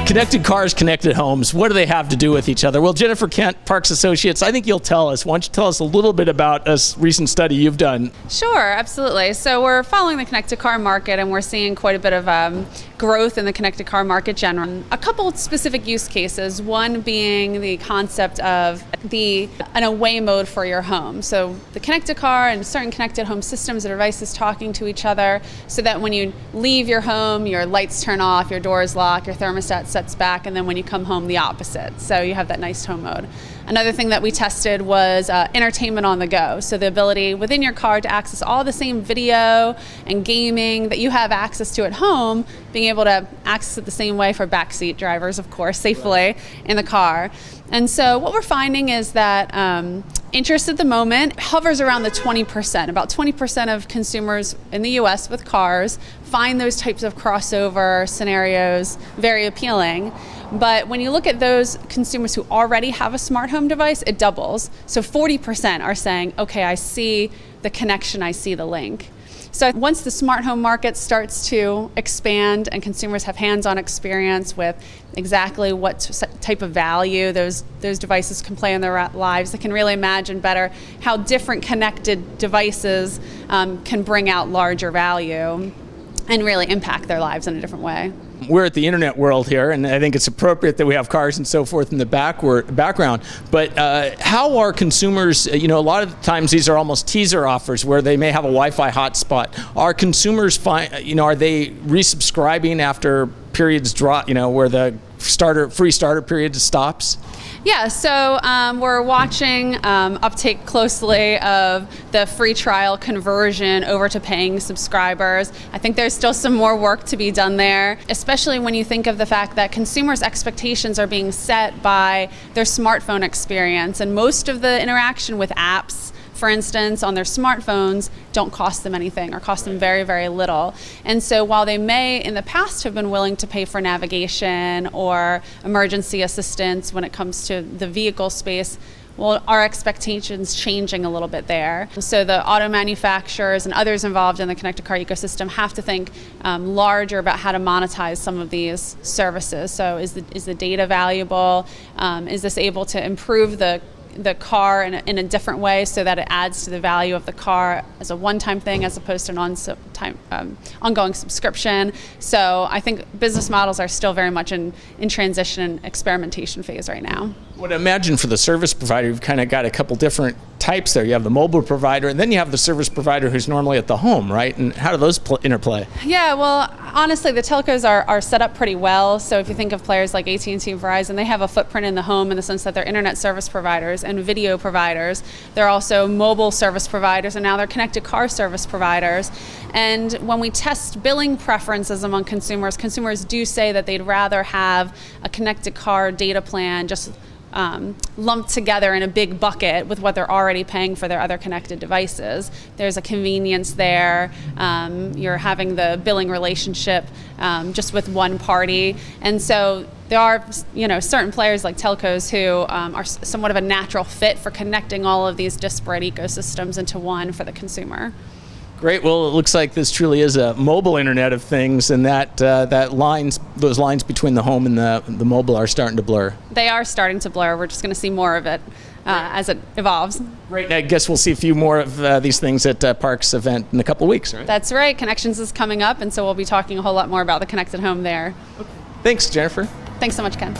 Connected cars, connected homes, what do they have to do with each other? Well, Jennifer Kent, Parks Associates, I think you'll tell us. Why don't you tell us a little bit about a recent study you've done? Sure, absolutely. So we're following the connected car market, and we're seeing quite a bit of growth in the connected car market generally. A couple of specific use cases, one being the concept of an away mode for your home. So the connected car and certain connected home systems or devices talking to each other so that when you leave your home, your lights turn off, your doors lock, your thermostat sets back, and then when you come home, the opposite. So you have that nice home mode. Another thing that we tested was entertainment on the go. So the ability within your car to access all the same video and gaming that you have access to at home, being able to access it the same way for backseat drivers, of course, safely in the car. And so what we're finding is that interest at the moment hovers around the 20%. About 20% of consumers in the US with cars find those types of crossover scenarios very appealing. But when you look at those consumers who already have a smart home device, it doubles. So 40% are saying, okay, I see the connection, I see the link. So once the smart home market starts to expand and consumers have hands-on experience with exactly what type of value those devices can play in their lives, they can really imagine better how different connected devices can bring out larger value and really impact their lives in a different way. We're at the internet world here, and I think it's appropriate that we have cars and so forth in the background. But how are consumers, a lot of times these are almost teaser offers where they may have a Wi-Fi hotspot. Are consumers, are they resubscribing after periods drop, where the free starter period stops? Yeah, so we're watching uptake closely of the free trial conversion over to paying subscribers. I think there's still some more work to be done there, especially when you think of the fact that consumers' expectations are being set by their smartphone experience, and most of the interaction with apps, for instance, on their smartphones, don't cost them anything or cost them very, very little. And so while they may in the past have been willing to pay for navigation or emergency assistance when it comes to the vehicle space, well, our expectations changing a little bit there. So the auto manufacturers and others involved in the connected car ecosystem have to think larger about how to monetize some of these services. So is the data valuable? Is this able to improve the car in a different way so that it adds to the value of the car as a one-time thing as opposed to an ongoing subscription? So I think business models are still very much in transition and experimentation phase right now. Well, imagine for the service provider, you've kind of got a couple different types there. You have the mobile provider, and then you have the service provider who's normally at the home, right? And how do those interplay? Yeah, well, honestly, the telcos are set up pretty well. So if you think of players like AT&T and Verizon, they have a footprint in the home in the sense that they're internet service providers and video providers. They're also mobile service providers, and now they're connected car service providers. And when we test billing preferences among consumers do say that they'd rather have a connected car data plan just lumped together in a big bucket with what they're already paying for their other connected devices. There's a convenience there. You're having the billing relationship just with one party. And so there are certain players like telcos who are somewhat of a natural fit for connecting all of these disparate ecosystems into one for the consumer. Great. Well, it looks like this truly is a mobile Internet of Things, and those lines between the home and the mobile are starting to blur. They are starting to blur. We're just going to see more of it as it evolves. Great. I guess we'll see a few more of these things at Parks event in a couple of weeks, right? That's right. Connections is coming up, and so we'll be talking a whole lot more about the connected home there. Okay. Thanks, Jennifer. Thanks so much, Ken.